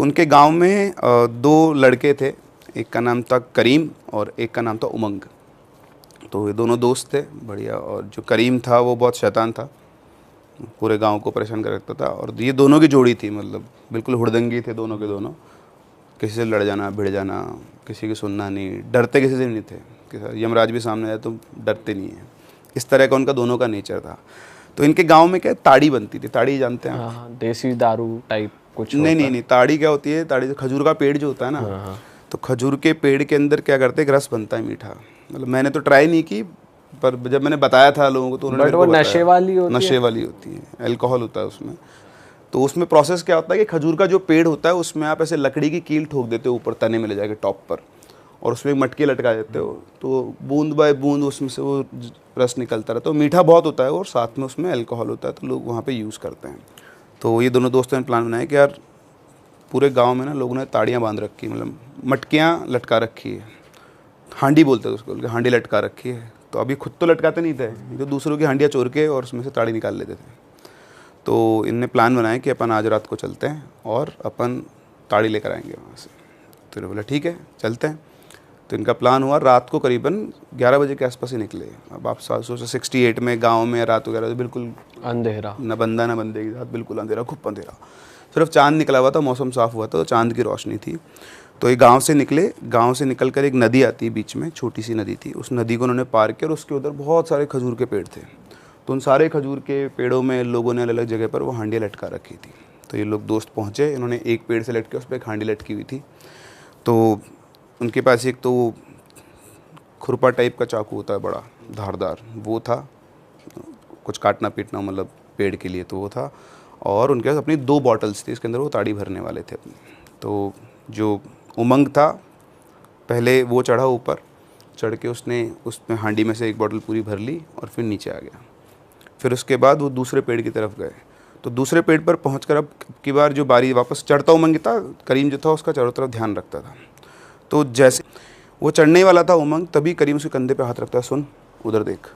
तो उनके गांव में दो लड़के थे, एक का नाम था करीम और एक का नाम था उमंग। तो ये दोनों दोस्त थे बढ़िया, और जो करीम था वो बहुत शैतान था, पूरे गांव को परेशान कर रखता था। और ये दोनों की जोड़ी थी, मतलब बिल्कुल हुड़दंगी थे दोनों के दोनों, किसी से लड़ जाना भिड़ जाना, किसी की सुनना नहीं, डरते किसी से नहीं थे कि यमराज भी सामने आए तो डरते नहीं है, इस तरह का उनका दोनों का नेचर था। तो इनके गांव में क्या ताड़ी बनती थी, ताड़ी जानते हैं आप? हाँ, देसी दारू टाइप कुछ नहीं होता नहीं है। नहीं, ताड़ी क्या होती है, ताड़ी खजूर का पेड़ जो होता है ना, हाँ। तो खजूर के पेड़ के अंदर क्या करते हैं, एक रस बनता है मीठा। मतलब मैंने तो ट्राई नहीं की, पर जब मैंने बताया था लोगों को तो उन्होंने बट मेरे वो को बताया। नशे वाली होती है। नशे वाली होती है, अल्कोहल होता है उसमें। तो उसमें प्रोसेस क्या होता है कि खजूर का जो पेड़ होता है उसमें आप ऐसे लकड़ी की कील ठोक देते हो ऊपर, तने में ले जाके टॉप पर, और उसमें एक मटके लटका देते हो, तो बूंद बाय बूंद उसमें से वो रस निकलता रहता है। तो मीठा बहुत होता है और साथ में उसमें अल्कोहल होता है, तो लोग वहाँ पे यूज़ करते हैं। तो ये दोनों दोस्तों ने प्लान बनाया कि यार पूरे गांव में ना लोगों ने ताड़ियाँ बांध रखी, मतलब मटकियाँ लटका रखी है, हांडी बोलते हैं उसको, हांडी लटका रखी है। तो अभी खुद तो लटकाते नहीं थे, ये तो दूसरों की हांडियाँ चोर के और उसमें से ताड़ी निकाल लेते थे। तो इनने प्लान बनाया कि अपन आज रात को चलते हैं और अपन ताड़ी लेकर आएंगे वहाँ से। तो बोला ठीक है चलते हैं। तो इनका प्लान हुआ, रात को करीबन 11 बजे के आसपास ही निकले। अब आप सोचो 68 में गांव में रात को 11 बजे बिल्कुल अंधेरा, न बंदा न बंदे की साथ, बिल्कुल अंधेरा, खूब अंधेरा, सिर्फ चांद निकला हुआ था, मौसम साफ़ हुआ था तो चांद की रोशनी थी। तो ये गांव से निकले, गांव से निकल कर एक नदी आती है बीच में, छोटी सी नदी थी, उस नदी को उन्होंने पार किया और उसके उधर बहुत सारे खजूर के पेड़ थे। तो उन सारे खजूर के पेड़ों में लोगों ने अलग अलग जगह पर वो हांडियाँ लटका रखी थी। तो ये लोग दोस्त पहुँचे, इन्होंने एक पेड़ से लटके उस पर एक हांडी लटकी हुई थी। तो उनके पास एक तो खुरपा टाइप का चाकू होता है बड़ा धारदार, वो था, कुछ काटना पीटना मतलब पेड़ के लिए, तो वो था। और उनके पास अपनी 2 बॉटल्स थी, इसके अंदर वो ताड़ी भरने वाले थे अपनी। तो जो उमंग था पहले वो चढ़ा ऊपर, चढ़ के उसने उसमें हांडी में से एक बॉटल पूरी भर ली और फिर नीचे आ गया। फिर उसके बाद वो दूसरे पेड़ की तरफ गए। तो दूसरे पेड़ पर पहुंचकर अब की बार जो बारी वापस चढ़ता उमंग था, करीम जो था उसका चारों तरफ ध्यान रखता था। तो जैसे वो चढ़ने वाला था उमंग, तभी करीम उसके कंधे पे हाथ रखता है, सुन उधर देख।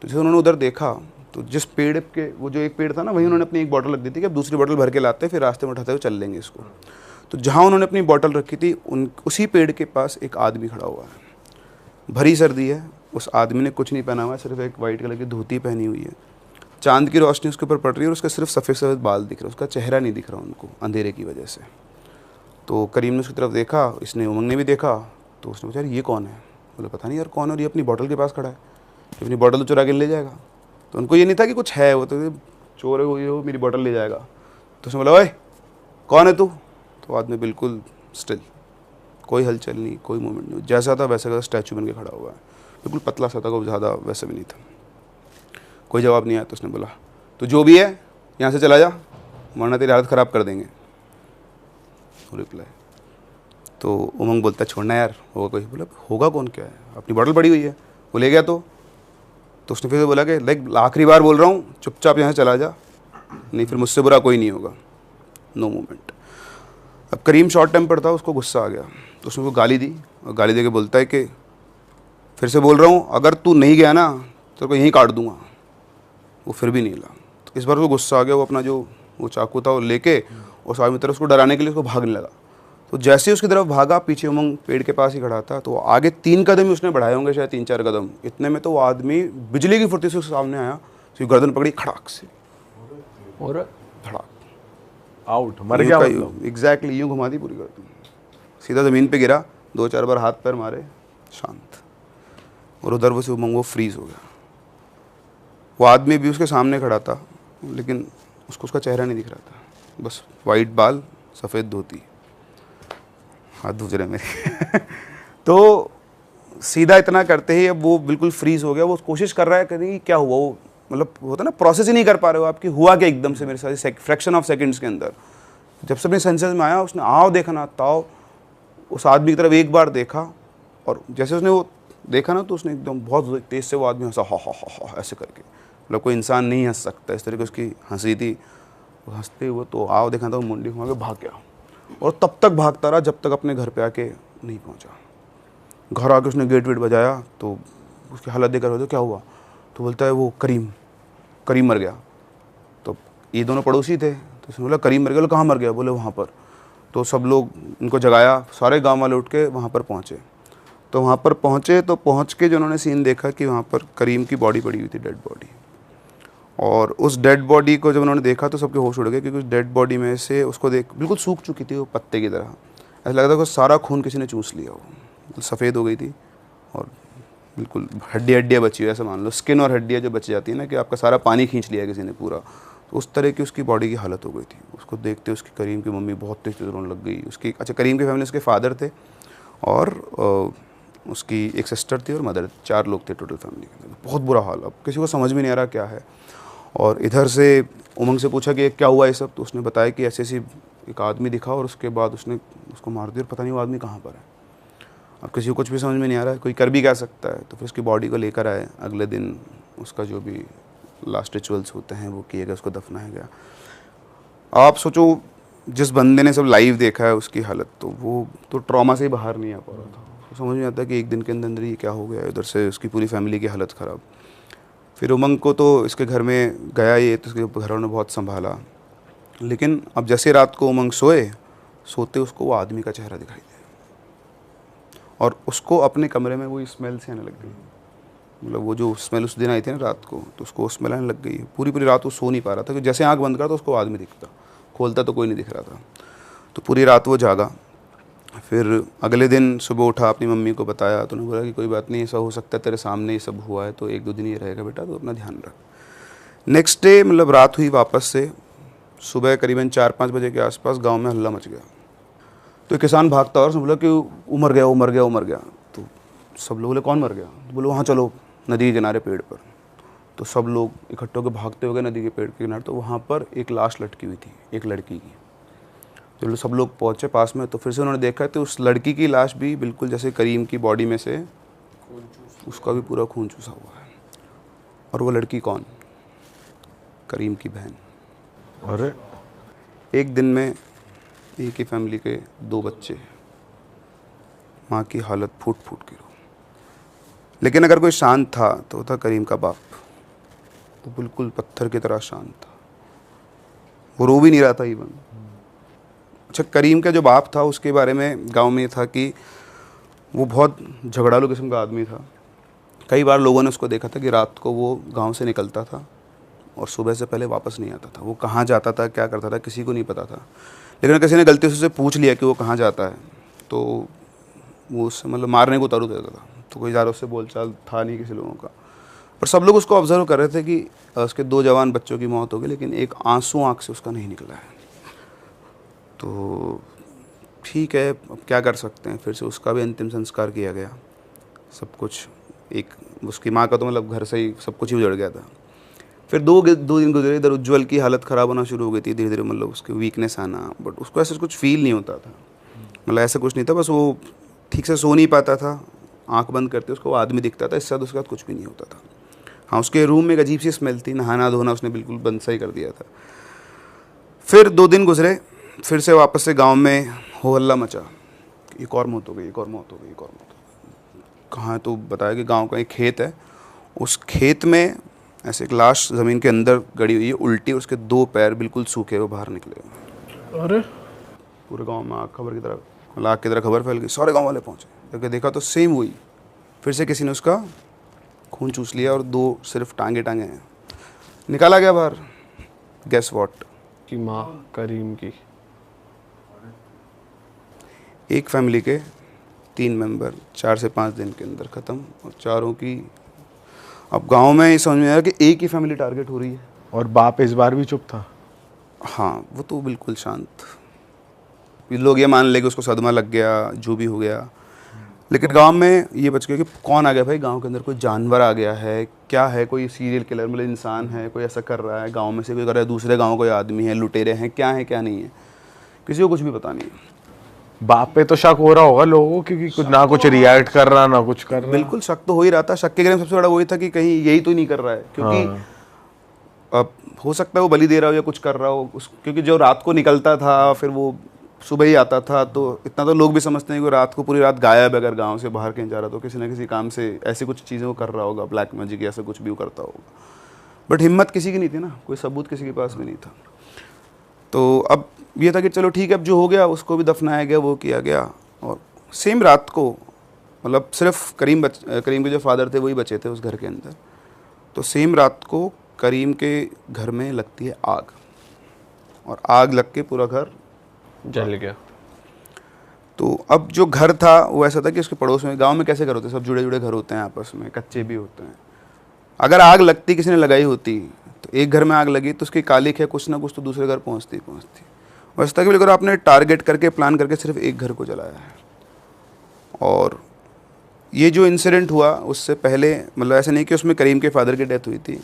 तो जैसे उन्होंने उधर देखा तो जिस पेड़ के, वो जो एक पेड़ था ना, वहीं उन्होंने अपनी एक बॉटल रख दी थी कि अब दूसरी बॉटल भर के लाते हैं, फिर रास्ते में उठाते हुए चल लेंगे इसको। तो जहाँ उन्होंने अपनी बॉटल रखी थी उसी पेड़ के पास एक आदमी खड़ा हुआ है। भरी सर्दी है, उस आदमी ने कुछ नहीं पहना हुआ है, सिर्फ एक वाइट कलर की धोती पहनी हुई है। चांद की रोशनी उसके ऊपर पड़ रही है और उसके सिर्फ सफ़ेद सफ़ेद बाल दिख रहे हैं, उसका चेहरा नहीं दिख रहा उनको अंधेरे की वजह से। तो करीम ने उसकी तरफ देखा, इसने उमंग ने भी देखा। तो उसने पूछा ये कौन है? बोले पता नहीं यार कौन है, और ये अपनी बॉटल के पास खड़ा है, अपनी बॉटल तो चुरा के ले जाएगा। तो उनको ये नहीं था कि कुछ है, वो तो चोर है, वो ये हो मेरी बॉटल ले जाएगा। तो उसने बोला ओए कौन है तू? तो आदमी बिल्कुल स्टिल, कोई हलचल नहीं, कोई मूवमेंट नहीं, जैसा था वैसा का स्टैचू बन के खड़ा हुआ है, बिल्कुल पतला सा था, कोई ज़्यादा वैसा भी नहीं था। कोई जवाब नहीं आया। तो उसने बोला तो जो भी है यहाँ से चला जा, वरना तेरी हालत ख़राब कर देंगे। रिप्लाई। तो उमंग बोलता छोड़ना यार, होगा कोई? बोला होगा कौन, क्या है, अपनी बॉटल पड़ी हुई है, वो ले गया। तो उसने फिर बोला कि लाइक आखिरी बार बोल रहा हूँ, चुपचाप यहाँ से चला जा, नहीं फिर मुझसे बुरा कोई नहीं होगा। No movement. अब करीम शॉर्ट टेम्पर था, उसको गुस्सा आ गया, तो उसने उसको गाली दी, और गाली दे के बोलता है कि फिर से बोल रहा हूँ, अगर तू नहीं गया ना तो को यहीं काट दूंगा। वो फिर भी नहीं हिला। तो इस बार उसको गुस्सा आ गया, वो अपना जो वो चाकू था वो लेके उस आदमी तरफ उसको डराने के लिए उसको भागने लगा। तो जैसे ही उसकी तरफ भागा, पीछे उमंग पेड़ के पास ही खड़ा था, तो आगे 3 कदम ही उसने बढ़ाए होंगे, शायद 3-4 कदम, इतने में तो वो आदमी बिजली की फुर्ती से उसके सामने आया, उसकी गर्दन पकड़ी खड़ाक से, और धड़ाक, आउट, मर गया मतलब। एग्जैक्टली यूँ घुमा दी पूरी गर्दन, सीधा ज़मीन पे गिरा, 2-4 बार हाथ पैर मारे, शांत। और उधर वो से उमंग वो फ्रीज हो गया। वो आदमी भी उसके सामने खड़ा था, लेकिन उसको उसका चेहरा नहीं दिख रहा था, बस वाइट बाल, सफ़ेद धोती, हाथ धुज रहे मेरे तो सीधा इतना करते ही अब वो बिल्कुल फ्रीज हो गया। वो कोशिश कर रहा है कि क्या हुआ, वो मतलब होता ना, प्रोसेस ही नहीं कर पा रहे हो आपकी, हुआ क्या एकदम से मेरे साथ फ्रैक्शन ऑफ सेकंड्स के अंदर। जब से अपने सेंसेस में आया, उसने आओ देखा ना ताओ, उस आदमी की तरफ एक बार देखा, और जैसे उसने वो देखा ना, तो उसने एकदम बहुत तेज़ से वो आदमी हंसा, हा ऐसे करके, मतलब कोई इंसान नहीं हंस सकता इस तरीके उसकी हंसी थी। वो हंसते हुए तो आओ देखा था, मुंडी घुमा के भाग गया, और तब तक भागता रहा जब तक अपने घर पे आके नहीं पहुंचा। घर आके उसने गेट वेट बजाया, तो उसकी हालत देखकर तो क्या हुआ, तो बोलता है वो करीम मर गया। तो ये दोनों पड़ोसी थे, तो उसने बोला करीम मर गया? बोले कहाँ मर गया? बोले वहाँ पर। तो सब लोग उनको जगाया, सारे गांव वाले उठ के वहाँ पर पहुँचे। तो वहाँ पर पहुँचे तो पहुँच के जो उन्होंने सीन देखा कि वहाँ पर करीम की बॉडी पड़ी हुई थी, डेड बॉडी। और उस डेड बॉडी को जब उन्होंने देखा तो सबके होश उड़ गए, क्योंकि उस डेड बॉडी में से उसको देख बिल्कुल सूख चुकी थी वो पत्ते की तरह। ऐसा लग रहा था कि सारा खून किसी ने चूस लिया, वो सफ़ेद हो गई थी और बिल्कुल हड्डियाँ बची हुई, ऐसा मान लो स्किन और हड्डियाँ जो बच जाती है ना, कि आपका सारा पानी खींच लिया किसी ने पूरा। तो उस तरह की उसकी बॉडी की हालत हो गई थी। उसको देखते उसकी करीम की मम्मी बहुत तेज रोने लग गई। उसकी अच्छा, करीम की फैमिली, उसके फादर थे और उसकी एक सिस्टर थी और मदर, 4 लोग थे टोटल फैमिली के अंदर। बहुत बुरा हाल, अब किसी को समझ में नहीं आ रहा क्या है। और इधर से उमंग से पूछा कि क्या हुआ ये सब, तो उसने बताया कि ऐसे ऐसी एक आदमी दिखा और उसके बाद उसने उसको मार दिया और पता नहीं वो आदमी कहाँ पर है। अब किसी को कुछ भी समझ में नहीं आ रहा है, कोई कर भी क्या सकता है। तो फिर उसकी बॉडी को लेकर आए, अगले दिन उसका जो भी लास्ट रिचुअल्स होते हैं वो किए गए, उसको दफनाया गया। आप सोचो, जिस बंदे ने सब लाइव देखा है उसकी हालत, तो वो तो ट्रॉमा से ही बाहर नहीं आ पा रहा था। उसको समझ में आता कि एक दिन के अंदर अंदर ये क्या हो गया। उधर से उसकी पूरी फैमिली की हालत ख़राब। फिर उमंग को तो इसके घर में गया ये, तो उसके घर वालों ने बहुत संभाला। लेकिन अब जैसे रात को उमंग सोते उसको वो आदमी का चेहरा दिखाई दिया और उसको अपने कमरे में वो स्मेल से आने लग गई। मतलब वो जो स्मेल उस दिन आई थी ना रात को, तो उसको स्मेल आने लग गई। पूरी रात वो सो नहीं पा रहा था, क्योंकि जैसे आंख बंद करा तो उसको आदमी दिखता, खोलता तो कोई नहीं दिख रहा था। तो पूरी रात वो जागा। फिर अगले दिन सुबह उठा, अपनी मम्मी को बताया, तो उन्होंने बोला कि कोई बात नहीं, ऐसा हो सकता है तेरे सामने ये सब हुआ है, तो 1-2 दिन ये रहेगा बेटा, तो अपना ध्यान रख। नेक्स्ट डे मतलब रात हुई वापस से, सुबह करीबन 4-5 बजे के आसपास गांव में हल्ला मच गया। तो किसान भागता और उसने बोला कि उमर गया। तो सब लोग बोले कौन मर गया? तो बोले वहाँ चलो नदी के किनारे पेड़ पर। तो सब लोग इकट्ठे होकर भागते हो गए नदी के पेड़ के किनारे। तो वहाँ पर एक लाश लटकी हुई थी, एक लड़की की। तो सब लोग पहुँचे पास में, तो फिर से उन्होंने देखा तो उस लड़की की लाश भी बिल्कुल जैसे करीम की बॉडी में से उसका भी पूरा खून चूसा हुआ है। और वो लड़की कौन? करीम की बहन। अरे एक दिन में एक ही फैमिली के 2 बच्चे, माँ की हालत फूट के रो। लेकिन अगर कोई शांत था तो था करीम का बाप। तो बिल्कुल पत्थर की तरह शांत था, वो रो भी नहीं रहा था इवन। अच्छा, करीम का जो बाप था उसके बारे में गांव में था कि वो बहुत झगड़ालू किस्म का आदमी था। कई बार लोगों ने उसको देखा था कि रात को वो गांव से निकलता था और सुबह से पहले वापस नहीं आता था। वो कहाँ जाता था, क्या करता था, किसी को नहीं पता था। लेकिन किसी ने गलती से उससे पूछ लिया कि वो कहाँ जाता है, तो वो उससे मतलब मारने को उतारू देता था। तो कोई ज़्यादा उससे बोलचाल था नहीं किसी लोगों का। पर सब लोग उसको ऑब्जर्व कर रहे थे कि उसके 2 जवान बच्चों की मौत हो गई, लेकिन एक आंसू आँख से उसका नहीं निकला है। तो ठीक है, अब क्या कर सकते हैं। फिर से उसका भी अंतिम संस्कार किया गया। सब कुछ एक, उसकी माँ का तो मतलब घर से ही सब कुछ ही उजड़ गया था। फिर 2 दिन गुजरे, इधर उज्ज्वल की हालत ख़राब होना शुरू हो गई थी धीरे धीरे। मतलब उसकी वीकनेस आना, बट उसको ऐसा कुछ फील नहीं होता था। मतलब ऐसा कुछ नहीं था, बस वो ठीक से सो नहीं पाता था। आंख बंद करते उसको आदमी दिखता था, इससे उसके बाद कुछ भी नहीं होता था। हाँ, उसके रूम में एक अजीब सी स्मेल थी, नहाना धोना उसने बिल्कुल बंद सा ही कर दिया था। फिर 2 दिन गुजरे, फिर से वापस से गाँव में हो हल्ला मचा, एक और मौत हो गई। कहाँ है? तो बताया कि गाँव का एक खेत है, उस खेत में ऐसे एक लाश ज़मीन के अंदर गड़ी हुई है, उल्टी, उसके 2 पैर बिल्कुल सूखे हुए बाहर निकले हुए। अरे पूरे गांव में खबर की तरह, लाख की तरह खबर फैल गई। सारे गांव वाले पहुंचे, जाके देखा तो सेम हुई। फिर से किसी ने उसका खून चूस लिया और 2 सिर्फ टांगे हैं। निकाला गया बाहर। Guess what? कि माँ करीम की। एक फैमिली के 3 मेंबर 4 से 5 दिन के अंदर ख़त्म, और चारों की। अब गांव में ये समझ में आया कि एक ही फैमिली टारगेट हो रही है। और बाप इस बार भी चुप था? हाँ, वो तो बिल्कुल शांत। लोग ये मान ले कि उसको सदमा लग गया, जो भी हो गया। लेकिन गांव में ये बच गया कि कौन आ गया भाई गांव के अंदर, कोई जानवर आ गया है, क्या है, कोई सीरियल किलर मतलब इंसान है, कोई ऐसा कर रहा है गांव में से, कोई कर रहा है, दूसरे गांव कोई आदमी है, लुटेरे हैं, क्या नहीं है, किसी को कुछ भी पता नहीं है। बाप पे तो शक हो रहा होगा लोगों को, क्योंकि कुछ ना कुछ रिएक्ट कर रहा, ना कुछ कर रहा। बिल्कुल शक तो हो ही रहा था। शक के लिए सबसे बड़ा वही था कि कहीं यही तो नहीं कर रहा है, क्योंकि अब हो सकता है वो बलि दे रहा हो या कुछ कर रहा हो क्योंकि जो रात को निकलता था फिर वो सुबह ही आता था। तो इतना तो लोग भी समझते हैं कि रात को पूरी रात गायब है, अगर गांव से बाहर कहीं जा रहा तो किसी ना किसी काम से ऐसी कुछ चीज़ें वो कर रहा होगा, ब्लैक मैजिक ऐसा कुछ भी वो करता होगा। बट हिम्मत किसी की नहीं थी ना, कोई सबूत किसी के पास भी नहीं था। तो अब ये था कि चलो ठीक है, अब जो हो गया उसको भी दफनाया गया, वो किया गया। और सेम रात को, मतलब सिर्फ करीम के जो फादर थे वही बचे थे उस घर के अंदर। तो सेम रात को करीम के घर में लगती है आग, और आग लग के पूरा घर जल गया। तो अब जो घर था वो ऐसा था कि उसके पड़ोस में, गांव में कैसे घर होते हैं, सब जुड़े जुड़े घर होते हैं आपस में, कच्चे भी होते हैं। अगर आग लगती, किसी ने लगाई होती, तो एक घर में आग लगी तो उसकी कालिक है कुछ ना कुछ तो दूसरे घर पहुंचती। वैसे तक बिल्कुल आपने टारगेट करके, प्लान करके सिर्फ एक घर को जलाया है। और ये जो इंसिडेंट हुआ उससे पहले, मतलब ऐसा नहीं कि उसमें करीम के फादर की डेथ हुई थी,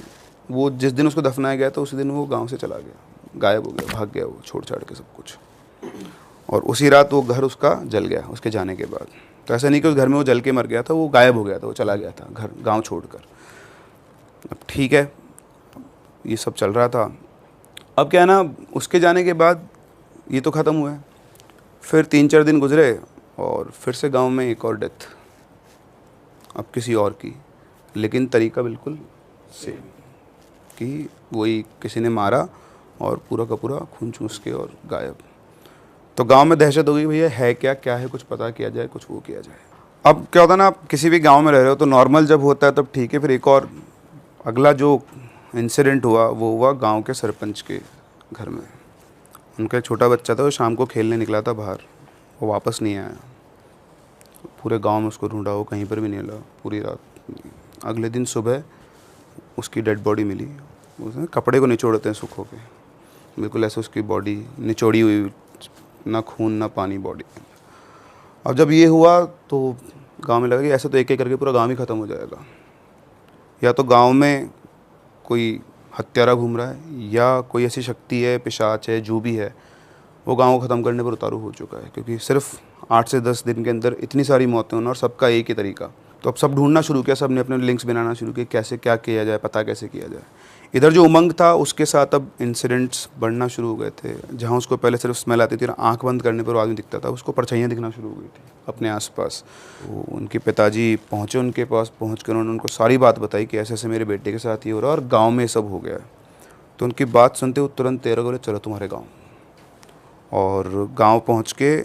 वो जिस दिन उसको दफनाया गया था उसी दिन वो गांव से चला गया, गायब हो गया, भाग गया वो, छोड़ छाड़ के सब कुछ। और उसी रात वो घर उसका जल गया उसके जाने के बाद। तो ऐसा नहीं कि उस घर में वो जल के मर गया था, वो गायब हो गया था, वो चला गया था घर, गांव छोड़कर। अब ठीक है, ये सब चल रहा था। अब क्या है ना, उसके जाने के बाद ये तो ख़त्म हुआ है। फिर 3-4 दिन गुजरे और फिर से गांव में एक और डेथ, अब किसी और की, लेकिन तरीका बिल्कुल सेम, कि वही किसी ने मारा और पूरा का पूरा खून चूस के और गायब। तो गांव में दहशत हो गई, भैया है क्या है, कुछ पता किया जाए, कुछ वो किया जाए। अब क्या होता है ना, आप किसी भी गांव में रह रहे हो तो नॉर्मल जब होता है तब ठीक है। फिर एक और अगला जो इंसिडेंट हुआ वो हुआ गांव के सरपंच के घर में। उनका एक छोटा बच्चा था, वो शाम को खेलने निकला था बाहर, वो वापस नहीं आया। पूरे गांव में उसको ढूंढा, वो कहीं पर भी नहीं मिला पूरी रात। अगले दिन सुबह उसकी डेड बॉडी मिली। उसने कपड़े को निचोड़ते हैं सुखो के, बिल्कुल ऐसे उसकी बॉडी निचोड़ी हुई, ना खून ना पानी बॉडी। अब जब ये हुआ तो गांव में लगा कि ऐसे तो एक एक करके पूरा गांव ही ख़त्म हो जाएगा। या तो गांव में कोई हत्यारा घूम रहा है, या कोई ऐसी शक्ति है, पिशाच है, जो भी है, वो गांव को ख़त्म करने पर उतारू हो चुका है। क्योंकि सिर्फ 8 से 10 दिन के अंदर इतनी सारी मौतें होना, और सबका एक ही तरीका। तो अब सब ढूंढना शुरू किया, सब ने अपने लिंक्स बनाना शुरू किए, कैसे क्या किया जाए, पता कैसे किया जाए। इधर जो उमंग था उसके साथ अब इंसिडेंट्स बढ़ना शुरू हो गए थे। जहाँ उसको पहले सिर्फ स्मेल आती थी, आंख बंद करने पर वो आदमी दिखता था, उसको परछाइयाँ दिखना शुरू हो गई थी अपने आसपास। वो उनके पिताजी पहुँचे, उनके पास पहुँच कर उन्होंने उनको सारी बात बताई कि ऐसे ऐसे मेरे बेटे के साथ ये हो रहा है और गाँव में सब हो गया है। तो उनकी बात सुनते वो तुरंत तेरह बोले, चलो तुम्हारे गाँव। और गाँव पहुँच के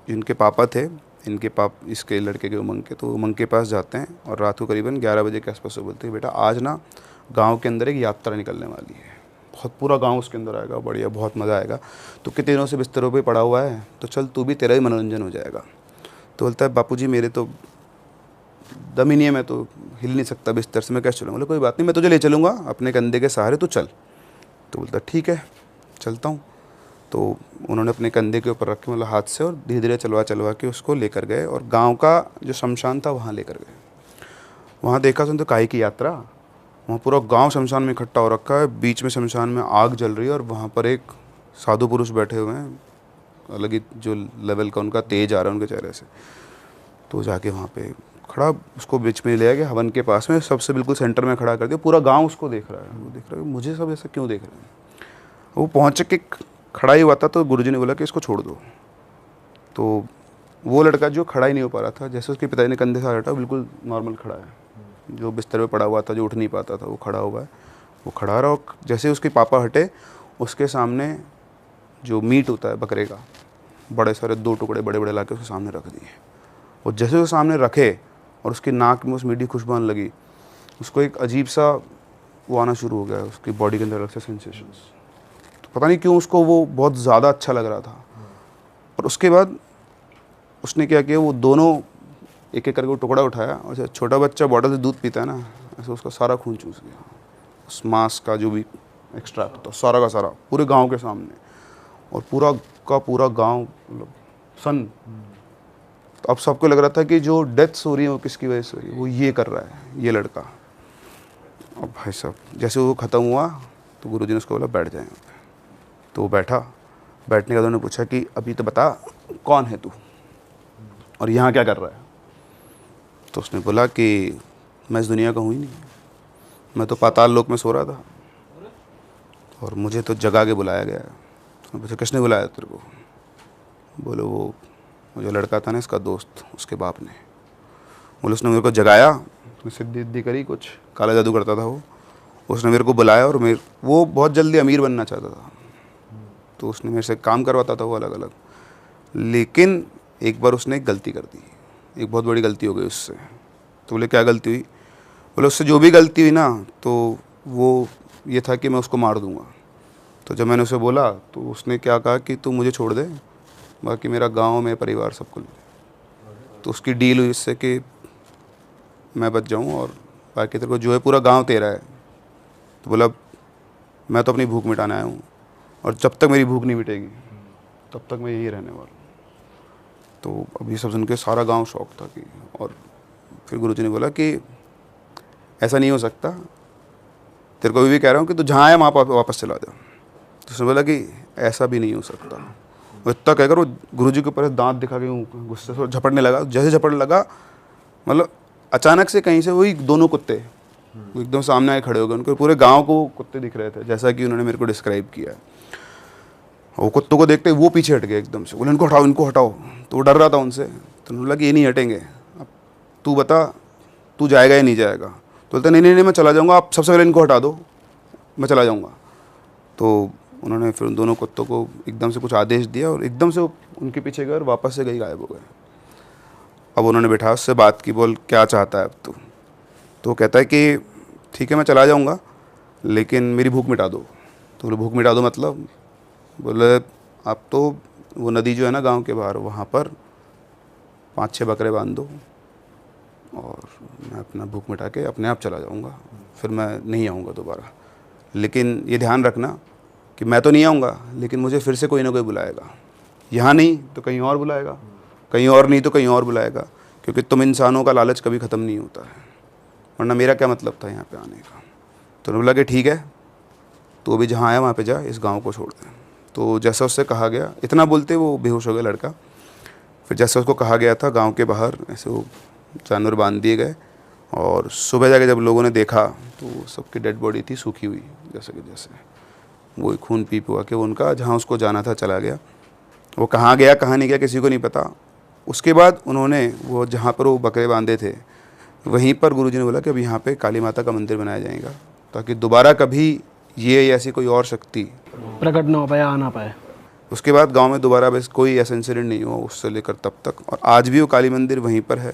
जिनके पापा थे, इसके लड़के के उमंग के, तो उमंग के पास जाते हैं और रात को करीबन 11 बजे के आसपास बोलते हैं, बेटा आज ना गांव के अंदर एक यात्रा निकलने वाली है, बहुत पूरा गांव उसके अंदर आएगा, बढ़िया बहुत मज़ा आएगा। तो कितने दिनों से बिस्तरों पे पड़ा हुआ है, तो चल तू भी, तेरा भी मनोरंजन हो जाएगा। तो बोलता है, बापूजी मेरे तो दम ही नहीं है, मैं तो हिल नहीं सकता बिस्तर से, मैं कैसे चलूँगा। बोले कोई बात नहीं, मैं तुझे ले चलूँगा अपने कंधे के सहारे, तू चल। तो बोलता ठीक है चलता हूँ। तो उन्होंने अपने कंधे के ऊपर रख के, मतलब हाथ से, और धीरे धीरे चलवा के उसको लेकर गए और गांव का जो शमशान था वहाँ लेकर गए। वहाँ देखा सुन तो काहे की यात्रा, वहाँ पूरा गांव शमशान में इकट्ठा हो रखा है, बीच में शमशान में आग जल रही है और वहाँ पर एक साधु पुरुष बैठे हुए हैं, अलग ही जो लेवल का उनका तेज आ रहा है उनके चेहरे से। तो जाके वहाँ पे खड़ा, उसको बीच में ले गया, हवन के पास में सबसे बिल्कुल सेंटर में खड़ा कर दिया। पूरा गाँव उसको देख रहा है, वो देख रहा है मुझे सब ऐसा क्यों देख रहे हैं। वो पहुँच के खड़ा ही हुआ था तो गुरुजी ने बोला कि इसको छोड़ दो। तो वो लड़का जो खड़ा ही नहीं हो पा रहा था, जैसे उसके पिताजी ने कंधे से हटा, बिल्कुल नॉर्मल खड़ा है। जो बिस्तर पे पड़ा हुआ था, जो उठ नहीं पाता था, वो खड़ा हुआ है। वो खड़ा रहा और जैसे उसके पापा हटे, उसके सामने जो मीट होता है बकरे का, बड़े सारे 2 टुकड़े बड़े बड़े ला के उसके सामने रख दिए। और जैसे वो सामने रखे और उसकी नाक में उस मीट की खुशबू आने लगी, उसको एक अजीब सा वो आना शुरू हो गया, उसकी बॉडी के अंदर अलग से सेंसेशंस। पता नहीं क्यों उसको वो बहुत ज़्यादा अच्छा लग रहा था। और उसके बाद उसने क्या किया, वो दोनों एक एक करके वो टुकड़ा उठाया और जैसे छोटा बच्चा बॉटल से दूध पीता है ना, ऐसे उसका सारा खून चूस गया, उस मांस का जो भी एक्सट्रैक्ट था सारा का सारा, पूरे गांव के सामने। और पूरा का पूरा गांव मतलब सन। तो अब सबको लग रहा था कि जो डेथ्स हो रही है वो किसकी वजह से हो रही है, वो ये कर रहा है, ये लड़का। अब भाई साहब जैसे वो ख़त्म हुआ तो गुरुजी ने उसको बोला बैठ जाए। तो वो बैठा, बैठने के बाद उन्होंने पूछा कि अभी तो बता कौन है तू और यहाँ क्या कर रहा है। तो उसने बोला कि मैं इस दुनिया का हूँ ही नहीं, मैं तो पाताल लोक में सो रहा था और मुझे तो जगा के बुलाया गया है। उसने पूछा किसने बुलाया तेरे को। बोलो वो जो लड़का था ना इसका दोस्त, उसके बाप ने। बोले उसने मेरे को जगाया, उसने सिद्धि करी, कुछ काला जादू करता था वो। उसने मेरे को बुलाया और वो बहुत जल्दी अमीर बनना चाहता था। तो उसने मेरे से काम करवाता था वो अलग अलग। लेकिन एक बार उसने एक गलती कर दी, एक बहुत बड़ी गलती हो गई उससे। तो बोले क्या गलती हुई? बोले उससे जो भी गलती हुई ना तो वो ये था कि मैं उसको मार दूंगा। तो जब मैंने उसे बोला तो उसने क्या कहा कि तू मुझे छोड़ दे, बाकी मेरा गांव में परिवार सबको ले। तो उसकी डील हुई इससे कि मैं बच जाऊं और बाकी तेरे को जो है पूरा गांव तेरा है। तो बोला मैं तो अपनी भूख मिटाने आया हूँ और जब तक मेरी भूख नहीं मिटेगी तब तक मैं यहीं रहने वाला हूँ। तो अब ये सब सुन के सारा गांव शौक था कि, और फिर गुरुजी ने बोला कि ऐसा नहीं हो सकता, तेरे को भी कह रहा हूँ कि तू जहाँ आया वहाँ वापस चला जा। तो उसने बोला कि ऐसा भी नहीं हो सकता। वो इतना कहकर वो गुरुजी के ऊपर दांत दिखा के यूं गुस्से से झपटने लगा। जैसे झपटने लगा मतलब अचानक से कहीं से वही दोनों कुत्ते वो एकदम सामने आए खड़े हो गए। उनको पूरे गांव को कुत्ते दिख रहे थे जैसा कि उन्होंने मेरे को डिस्क्राइब किया है। वो कुत्तों को देखते वो पीछे हट गए एकदम से, बोले इनको हटाओ इनको हटाओ। तो वो डर रहा था उनसे। तो उन्होंने बोला कि ये नहीं हटेंगे, अब तू बता तू जाएगा या नहीं जाएगा। तो बोलते नहीं नहीं नहीं मैं चला जाऊँगा, आप सबसे पहले इनको हटा दो, मैं चला जाऊँगा। तो उन्होंने फिर उन दोनों कुत्तों को एकदम से कुछ आदेश दिया और एकदम से वो उनके पीछे गए और वापस से गई गायब हो गए। अब उन्होंने बैठा उससे बात की, बोल क्या चाहता है अब तू? तो वो कहता है कि ठीक है मैं चला जाऊँगा लेकिन मेरी भूख मिटा दो। तो बोले भूख मिटा दो मतलब? बोले आप तो वो नदी जो है ना गांव के बाहर वहाँ पर 5-6 बकरे बांध दो और मैं अपना भूख मिटा के अपने आप चला जाऊँगा, फिर मैं नहीं आऊँगा दोबारा। लेकिन ये ध्यान रखना कि मैं तो नहीं आऊँगा लेकिन मुझे फिर से कोई ना कोई बुलाएगा, यहाँ नहीं तो कहीं और बुलाएगा, कहीं और नहीं तो कहीं और बुलाएगा, क्योंकि तुम इंसानों का लालच कभी ख़त्म नहीं होता है, वरना मेरा क्या मतलब था यहाँ पे आने का। तो उन्होंने बोला कि ठीक है तो अभी जहाँ आया वहाँ पे जा, इस गांव को छोड़ दे। तो जैसा उससे कहा गया, इतना बोलते वो बेहोश हो गया लड़का। फिर जैसे उसको कहा गया था गांव के बाहर ऐसे वो जानवर बांध दिए गए और सुबह जाके जब लोगों ने देखा तो सबकी डेड बॉडी थी सूखी हुई, जैसे कि जैसे वो खून पी पुआ के वो उनका जहाँ उसको जाना था चला गया। वो कहाँ गया कहाँ नहीं गया किसी को नहीं पता। उसके बाद उन्होंने वो जहाँ पर वो बकरे बांधे थे वहीं पर गुरुजी ने बोला कि अब यहाँ पे काली माता का मंदिर बनाया जाएगा ताकि दोबारा कभी ये ऐसी कोई और शक्ति प्रकट ना हो पाए, आ ना पाए। उसके बाद गांव में दोबारा बस कोई ऐसा इंसिडेंट नहीं हुआ उससे लेकर तब तक, और आज भी वो काली मंदिर वहीं पर है।